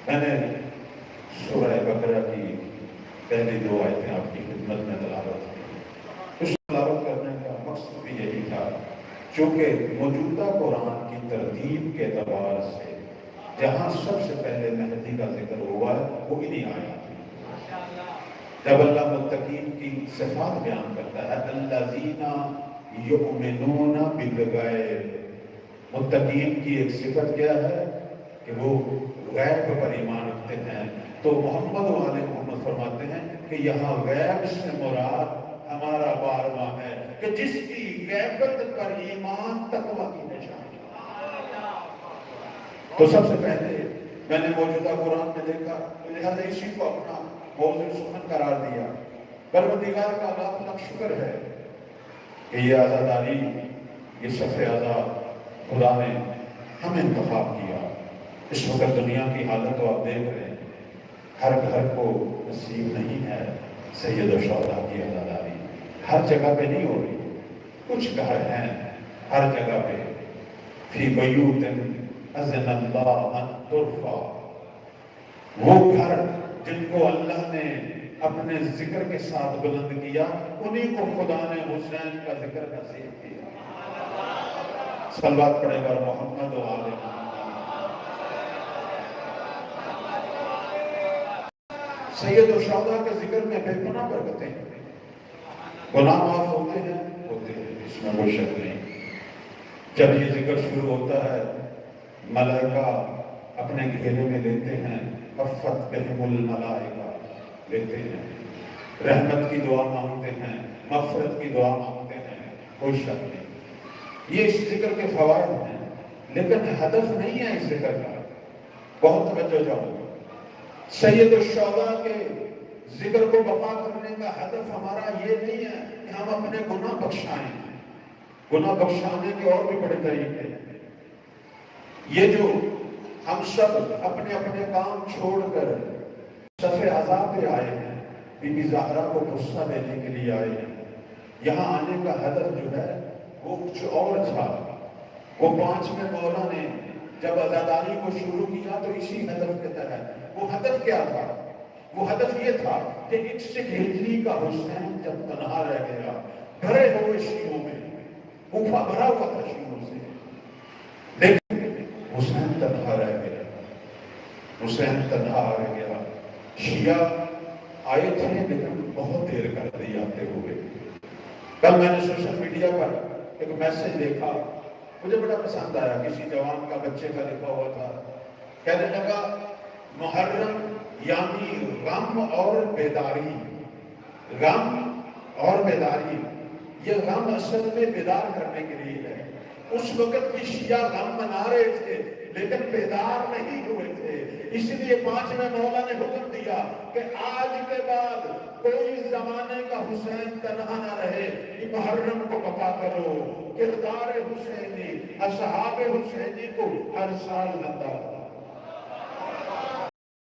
میں نے سورہ بقرہ کی پہلی 2 آیتیں آپ کی خدمت میں تلاوت کی۔ اس تلاوت کرنے کا مقصد بھی یہی تھا، چونکہ موجودہ قرآن کی ترتیب کے اعتبار سے جہاں سب سے پہلے مہدی کا ذکر ہوا ہے وہ انہی آیات میں۔ جب اللہ متقین کی صفات بیان کرتا ہے، الذین یؤمنون بالغیب، متقین کی ایک صفت کیا ہے کہ وہ غیب پر ایمان رکھتے ہیں، تو محمد والے محمد فرماتے ہیں کہ یہاں غیب سے مراد ہمارا 12واں ہے کہ جس کی غیبت پر ایمان تقویٰ کی نشانی۔ تو سب سے پہلے میں نے موجودہ قرآن میں دیکھا، لہذا اسی کو اپنا موضوع سخن قرار دیا۔ پروردگار کا لاکھ لاکھ شکر ہے کہ یہ آزاداری، یہ صف آزاد خدا نے ہمیں انتخاب کیا۔ اس وقت دنیا کی حالت تو آپ دیکھ رہے ہیں، ہر گھر کو نصیب نہیں ہے سید الشہداء کی آزاداری، ہر جگہ پہ نہیں ہو رہی، کچھ گھر ہیں ہر جگہ پہ، فی بیوت اذن اللہ ان ترفع، وہ گھر جن کو اللہ نے اپنے ذکر کے ساتھ بلند کیا، انہی کو خدا نے حسین کا ذکر نصیب کیا۔ صلوات پڑھے گا محمد و آل محمد۔ سید الشہداء کے ذکر میں بے پناہ برکتیں ہیں، گناہ معاف ہوتے ہیں، اس میں کوئی شک نہیں۔ جب یہ ذکر شروع ہوتا ہے، ملائکہ اپنے گھیرے میں لیتے ہیں، حفت بہم الملائکہ لیتے ہیں، رحمت کی دعا مانگتے ہیں، مغفرت کی دعا مانگتے ہیں، کوئی شک نہیں۔ یہ اس ذکر کے فوائد ہیں، لیکن ہدف نہیں ہے اس ذکر کا۔ بہت توجہ چاہوں گا، سید الشہداء کے ذکر کو بقا کرنے کا ہدف ہمارا یہ نہیں ہے کہ ہم اپنے گناہ بخشائیں۔ گناہ بخشانے کے اور بھی بڑے طریقے ہیں۔ یہ جو ہم سب اپنے اپنے کام چھوڑ کر صف عذاب پہ آئے ہیں، بی بی زہرا کو غصہ دینے کے لیے آئے ہیں، یہاں آنے کا ہدف جو ہے وہ کچھ اور تھا۔ وہ 5ویں مولا نے جب عزاداری کو شروع کیا تو اسی ہدف کے تحت، وہ ہدف کیا تھا؟ وہ ہدف یہ تھا کہ 61 ہجری کا حسین جب تنہا رہ گیا، بھرے ہوئے شیعوں میں، کوفہ بھرا ہوا تھا شیعوں سے، لیکن حسین تنہا رہ گیا، حسین تنہا رہ گیا۔ شیعہ آئے تھے لیکن بہت دیر کر دی آتے ہوئے۔ کل میں نے سوشل میڈیا پر ایک میسج دیکھا، مجھے بڑا پسند آیا، کسی جوان کا بچے کا لکھا ہوا تھا، کہنے لگا محرم یعنی غم اور بیداری، غم اور بیداری، یہ غم اصل میں بیدار کرنے کے لیے ہے۔ اس وقت بھی شیعہ غم منا رہے تھے لیکن بیدار نہیں ہوئے تھے، اس لیے 5ویں مولا نے حکم دیا کہ آج کے بعد کوئی زمانے کا حسین تنہا نہ رہے، محرم کو بقا کرو، کردار حسینی، اصحاب حسینی کو ہر سال زندہ